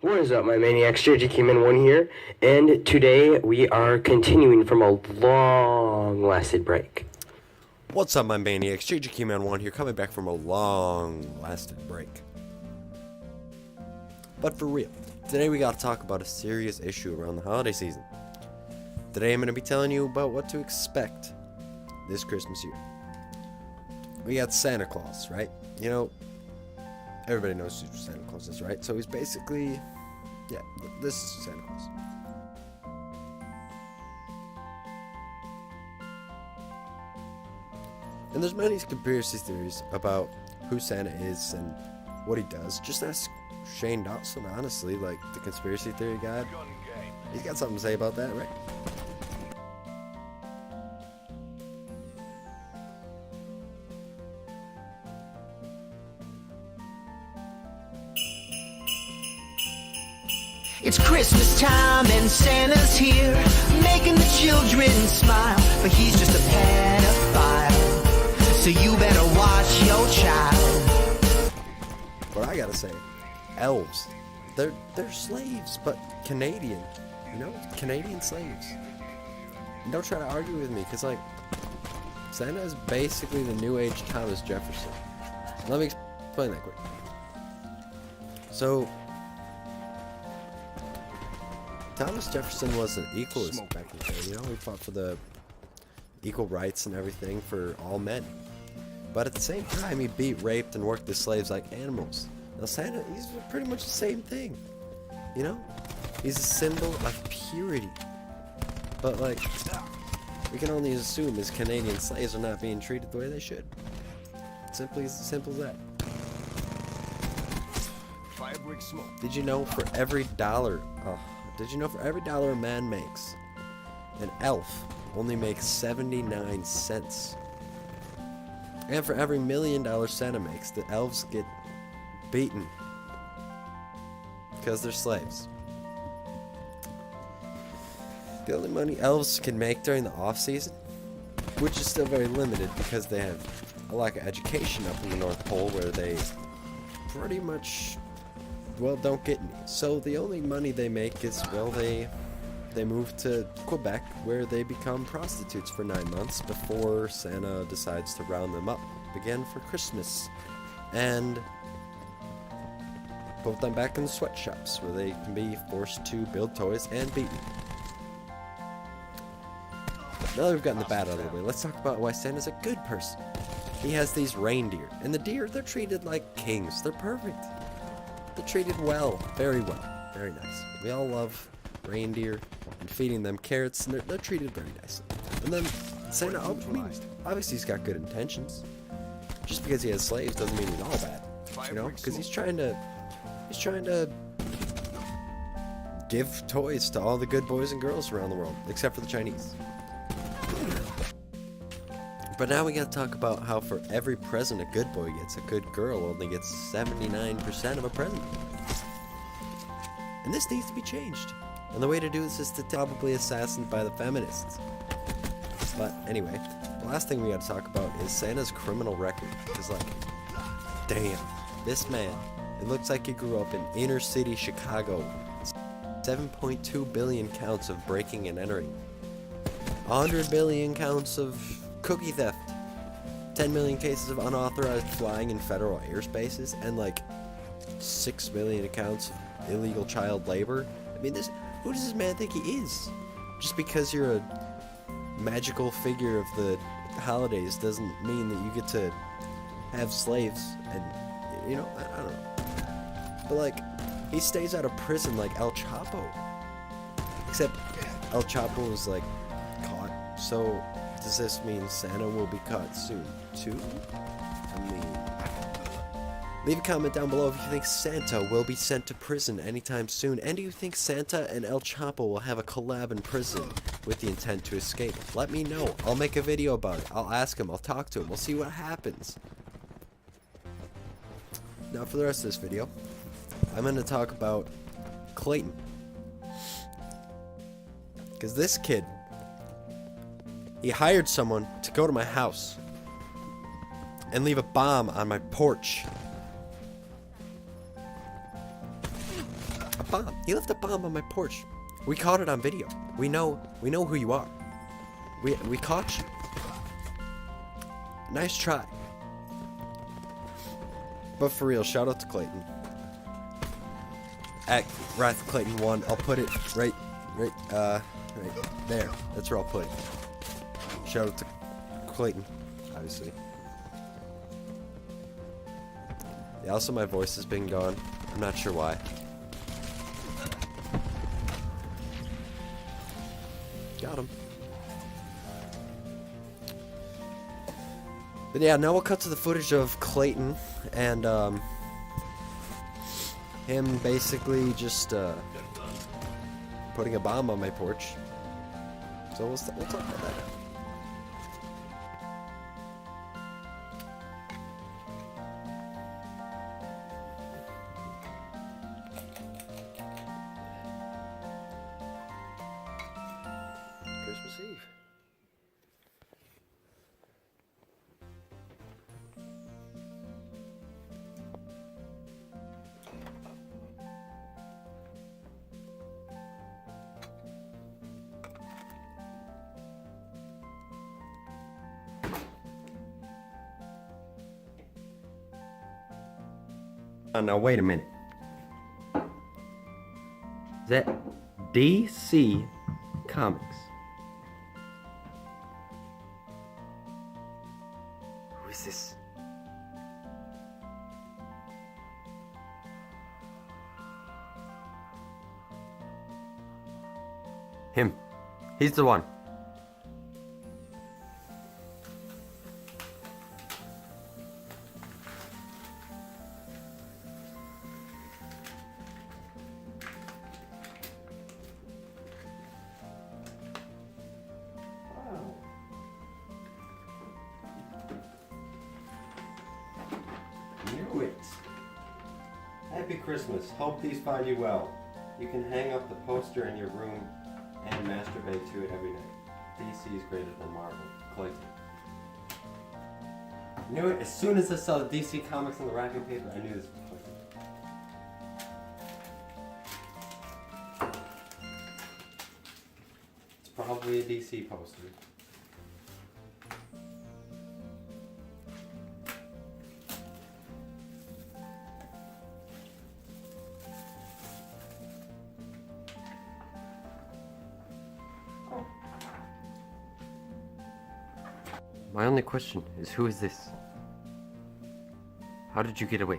What is up, my maniacs? JJ1 here, and today we are continuing from a long-lasted break. What's up, my maniacs? JJ1 here, coming back from a long-lasted break. But for real, today we gotta talk about a serious issue around the holiday season. Today I'm gonna be telling you about what to expect this Christmas year. We got Santa Claus, right? You know, everybody knows who Santa Claus is, right? So he's basically, yeah, this is Santa Claus. And there's many conspiracy theories about who Santa is and what he does. Just ask Shane Dawson, honestly, like the conspiracy theory guy. He's got something to say about that, right? It's Christmas time and Santa's here, making the children smile, but he's just a pedophile, so you better watch your child. But I gotta say, elves, they're slaves, but Canadian, you know, Canadian slaves. And don't try to argue with me, because, like, Santa is basically the new age Thomas Jefferson. Let me explain that quick. So, Thomas Jefferson was an equalist back in the day, you know, he fought for the equal rights and everything for all men. But at the same time, he beat, raped, and worked the slaves like animals. Now Santa, he's pretty much the same thing, you know? He's a symbol of purity. But, like, we can only assume his Canadian slaves are not being treated the way they should. Simple as that. Did you know for every dollar... Did you know for every dollar a man makes, an elf only makes 79 cents? And for every $1 million Santa makes, the elves get beaten because they're slaves. The only money elves can make during the off-season, which is still very limited because they have a lack of education up in the North Pole where they pretty much... well, don't get any. So the only money they make is, well, they move to Quebec, where they become prostitutes for 9 months before Santa decides to round them up again for Christmas and put them back in the sweatshops where they can be forced to build toys and beaten. Now that we've gotten the bad out of the way, let's talk about why Santa's a good person. He has these reindeer, and the deer, they're treated like kings. They're perfect. They're treated well, very nice. We all love reindeer and feeding them carrots, and they're treated very nicely. And then Santa, I mean, obviously he's got good intentions. Just because he has slaves doesn't mean he's all bad, you know? Because he's trying to give toys to all the good boys and girls around the world, except for the Chinese. But now we gotta talk about how for every present a good boy gets, a good girl only gets 79% of a present. And this needs to be changed. And the way to do this is to probably assassinated by the feminists. But anyway, the last thing we gotta talk about is Santa's criminal record. Because, like, damn, this man, it looks like he grew up in inner city Chicago. 7.2 billion counts of breaking and entering. 100 billion counts of cookie theft, 10 million cases of unauthorized flying in federal airspaces, and like 6 million accounts of illegal child labor. I mean, who does this man think he is? Just because you're a magical figure of the holidays doesn't mean that you get to have slaves, and, you know, I don't know. But, like, he stays out of prison like El Chapo. Except El Chapo was, like, caught, so... does this mean Santa will be caught soon, too? I mean... leave a comment down below if you think Santa will be sent to prison anytime soon. And do you think Santa and El Chapo will have a collab in prison with the intent to escape? Let me know. I'll make a video about it. I'll ask him. I'll talk to him. We'll see what happens. Now for the rest of this video, I'm going to talk about Clayton. Because this kid... he hired someone to go to my house and leave a bomb on my porch. A bomb. He left a bomb on my porch. We caught it on video. We know who you are. We caught you. Nice try. But for real, shout out to Clayton. At Rath Clayton 1, I'll put it right there. That's where I'll put it. Shout out to Clayton, obviously. Yeah, also my voice has been gone. I'm not sure why. Got him. But yeah, now we'll cut to the footage of Clayton and him basically just putting a bomb on my porch. So we'll talk about that. Christmas Eve. Now wait a minute. Is that DC Comics? Who is this? Him. He's the one. Knew it. Happy Christmas. Hope these find you well. You can hang up the poster in your room and masturbate to it every night. DC is greater than Marvel. Clayton. Knew it. As soon as I saw the DC Comics on the wrapping paper, I knew this was Clayton. It's probably a DC poster. My only question is, who is this? How did you get away?